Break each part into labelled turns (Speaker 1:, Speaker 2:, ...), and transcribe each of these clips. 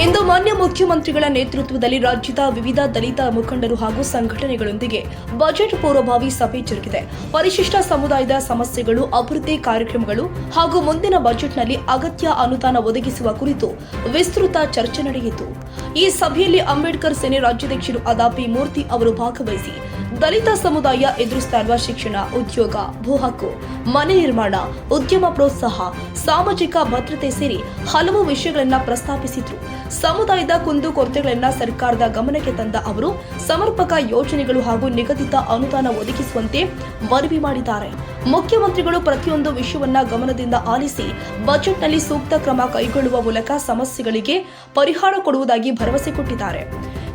Speaker 1: ಇಂದು ಮಾನ್ಯ ಮುಖ್ಯಮಂತ್ರಿಗಳ ನೇತೃತ್ವದಲ್ಲಿ ರಾಜ್ಯದ ವಿವಿಧ ದಲಿತ ಮುಖಂಡರು ಹಾಗೂ ಸಂಘಟನೆಗಳೊಂದಿಗೆ ಬಜೆಟ್ ಪೂರ್ವಭಾವಿ ಸಭೆ ಜರುಗಿದೆ. ಪರಿಶಿಷ್ಟ ಸಮುದಾಯದ ಸಮಸ್ಯೆಗಳು, ಅಭಿವೃದ್ಧಿ ಕಾರ್ಯಕ್ರಮಗಳು ಹಾಗೂ ಮುಂದಿನ ಬಜೆಟ್ನಲ್ಲಿ ಅಗತ್ಯ ಅನುದಾನ ಒದಗಿಸುವ ಕುರಿತು ವಿಸ್ತೃತ ಚರ್ಚೆ ನಡೆಯಿತು. ಈ ಸಭೆಯಲ್ಲಿ ಅಂಬೇಡ್ಕರ್ ಸೇನೆ ರಾಜ್ಯಾಧ್ಯಕ್ಷರು ಅದಾಪಿ ಮೂರ್ತಿ ಅವರು ಭಾಗವಹಿಸಿ ದಲಿತ ಸಮುದಾಯ ಎದುರಿಸ್ತಾ ಇರುವ ಶಿಕ್ಷಣ, ಉದ್ಯೋಗ, ಭೂ ಹಕ್ಕು, ಮನೆ ನಿರ್ಮಾಣ, ಉದ್ಯಮ ಪ್ರೋತ್ಸಾಹ, ಸಾಮಾಜಿಕ ಭದ್ರತೆ ಸೇರಿ ಹಲವು ವಿಷಯಗಳನ್ನು ಪ್ರಸ್ತಾಪಿಸಿದ್ರು. ಸಮುದಾಯದ ಕುಂದುಕೊರತೆಗಳನ್ನು ಸರ್ಕಾರದ ಗಮನಕ್ಕೆ ತಂದ ಅವರು ಸಮರ್ಪಕ ಯೋಜನೆಗಳು ಹಾಗೂ ನಿಗದಿತ ಅನುದಾನ ಒದಗಿಸುವಂತೆ ಮನವಿ ಮಾಡಿದ್ದಾರೆ. ಮುಖ್ಯಮಂತ್ರಿಗಳು ಪ್ರತಿಯೊಂದು ವಿಷಯವನ್ನ ಗಮನದಿಂದ ಆಲಿಸಿ ಬಜೆಟ್ನಲ್ಲಿ ಸೂಕ್ತ ಕ್ರಮ ಕೈಗೊಳ್ಳುವ ಮೂಲಕ ಸಮಸ್ಯೆಗಳಿಗೆ ಪರಿಹಾರ ಕೊಡುವುದಾಗಿ ಭರವಸೆ ಕೊಟ್ಟಿದ್ದಾರೆ.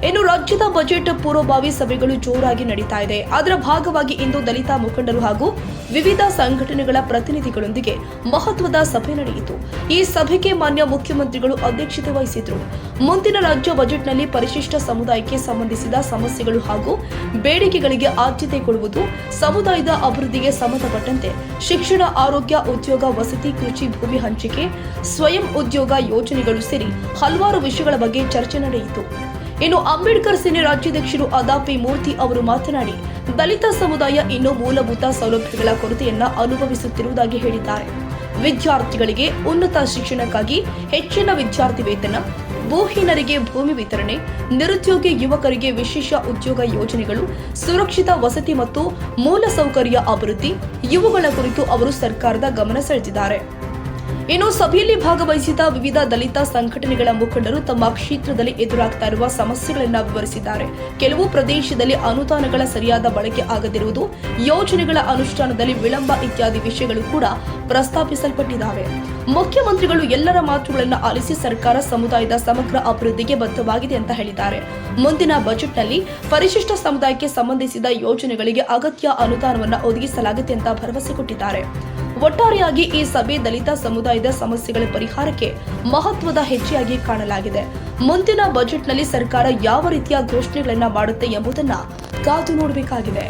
Speaker 1: ಇನ್ನು ರಾಜ್ಯದ ಬಜೆಟ್ ಪೂರ್ವಭಾವಿ ಸಭೆಗಳು ಜೋರಾಗಿ ನಡೀತಾ ಇದೆ. ಅದರ ಭಾಗವಾಗಿ ಇಂದು ದಲಿತ ಮುಖಂಡರು ಹಾಗೂ ವಿವಿಧ ಸಂಘಟನೆಗಳ ಪ್ರತಿನಿಧಿಗಳೊಂದಿಗೆ ಮಹತ್ವದ ಸಭೆ ನಡೆಯಿತು. ಈ ಸಭೆಗೆ ಮಾನ್ಯ ಮುಖ್ಯಮಂತ್ರಿಗಳು ಅಧ್ಯಕ್ಷತೆ ವಹಿಸಿದ್ರು. ಮುಂದಿನ ರಾಜ್ಯ ಬಜೆಟ್ನಲ್ಲಿ ಪರಿಶಿಷ್ಟ ಸಮುದಾಯಕ್ಕೆ ಸಂಬಂಧಿಸಿದ ಸಮಸ್ಯೆಗಳು ಹಾಗೂ ಬೇಡಿಕೆಗಳಿಗೆ ಆದ್ಯತೆ ಕೊಡುವುದು, ಸಮುದಾಯದ ಅಭಿವೃದ್ಧಿಗೆ ಸಂಬಂಧಪಟ್ಟಂತೆ ಶಿಕ್ಷಣ, ಆರೋಗ್ಯ, ಉದ್ಯೋಗ, ವಸತಿ, ಕೃಷಿ, ಭೂಮಿ ಹಂಚಿಕೆ, ಸ್ವಯಂ ಉದ್ಯೋಗ ಯೋಜನೆಗಳು ಸೇರಿ ಹಲವಾರು ವಿಷಯಗಳ ಬಗ್ಗೆ ಚರ್ಚೆ ನಡೆಯಿತು. ಇನ್ನು ಅಂಬೇಡ್ಕರ್ ಸೇನೆ ರಾಜ್ಯಾಧ್ಯಕ್ಷರು ಅದಾಪಿ ಮೂರ್ತಿ ಅವರು ಮಾತನಾಡಿ, ದಲಿತ ಸಮುದಾಯ ಇನ್ನೂ ಮೂಲಭೂತ ಸೌಲಭ್ಯಗಳ ಕೊರತೆಯನ್ನ ಅನುಭವಿಸುತ್ತಿರುವುದಾಗಿ ಹೇಳಿದ್ದಾರೆ. ವಿದ್ಯಾರ್ಥಿಗಳಿಗೆ ಉನ್ನತ ಶಿಕ್ಷಣಕ್ಕಾಗಿ ಹೆಚ್ಚಿನ ವಿದ್ಯಾರ್ಥಿ ವೇತನ, ಭೂಹೀನರಿಗೆ ಭೂಮಿ ವಿತರಣೆ, ನಿರುದ್ಯೋಗಿ ಯುವಕರಿಗೆ ವಿಶೇಷ ಉದ್ಯೋಗ ಯೋಜನೆಗಳು, ಸುರಕ್ಷಿತ ವಸತಿ ಮತ್ತು ಮೂಲಸೌಕರ್ಯ ಅಭಿವೃದ್ಧಿ ಇವುಗಳ ಕುರಿತು ಅವರು ಸರ್ಕಾರದ ಗಮನ ಸೆಳೆದಿದ್ದಾರೆ. ಇನ್ನು ಸಭೆಯಲ್ಲಿ ಭಾಗವಹಿಸಿದ ವಿವಿಧ ದಲಿತ ಸಂಘಟನೆಗಳ ಮುಖಂಡರು ತಮ್ಮ ಕ್ಷೇತ್ರದಲ್ಲಿ ಎದುರಾಗ್ತಾ ಇರುವ ಸಮಸ್ಯೆಗಳನ್ನು ವಿವರಿಸಿದ್ದಾರೆ. ಕೆಲವು ಪ್ರದೇಶದಲ್ಲಿ ಅನುದಾನಗಳ ಸರಿಯಾದ ಬಳಕೆ ಆಗದಿರುವುದು, ಯೋಜನೆಗಳ ಅನುಷ್ಠಾನದಲ್ಲಿ ವಿಳಂಬ ಇತ್ಯಾದಿ ವಿಷಯಗಳು ಕೂಡ ಪ್ರಸ್ತಾಪಿಸಲ್ಪಟ್ಟಿದ್ದಾವೆ. ಮುಖ್ಯಮಂತ್ರಿಗಳು ಎಲ್ಲರ ಮಾತುಗಳನ್ನು ಆಲಿಸಿ ಸರ್ಕಾರ ಸಮುದಾಯದ ಸಮಗ್ರ ಅಭಿವೃದ್ಧಿಗೆ ಬದ್ಧವಾಗಿದೆ ಅಂತ ಹೇಳಿದ್ದಾರೆ. ಮುಂದಿನ ಬಜೆಟ್ನಲ್ಲಿ ಪರಿಶಿಷ್ಟ ಸಮುದಾಯಕ್ಕೆ ಸಂಬಂಧಿಸಿದ ಯೋಜನೆಗಳಿಗೆ ಅಗತ್ಯ ಅನುದಾನವನ್ನು ಒದಗಿಸಲಾಗುತ್ತೆ ಅಂತ ಭರವಸೆ ಕೊಟ್ಟಿದ್ದಾರೆ. ಒಟ್ಟಾರೆಯಾಗಿ ಈ ಸಭೆ ದಲಿತ ಸಮುದಾಯದ ಸಮಸ್ಯೆಗಳ ಪರಿಹಾರಕ್ಕೆ ಮಹತ್ವದ ಹೆಜ್ಜೆಯಾಗಿ ಕಾಣಲಾಗಿದೆ. ಮುಂದಿನ ಬಜೆಟ್ನಲ್ಲಿ ಸರ್ಕಾರ ಯಾವ ರೀತಿಯ ಘೋಷಣೆಗಳನ್ನ ಮಾಡುತ್ತೆ ಎಂಬುದನ್ನ ಕಾದು ನೋಡಬೇಕಾಗಿದೆ.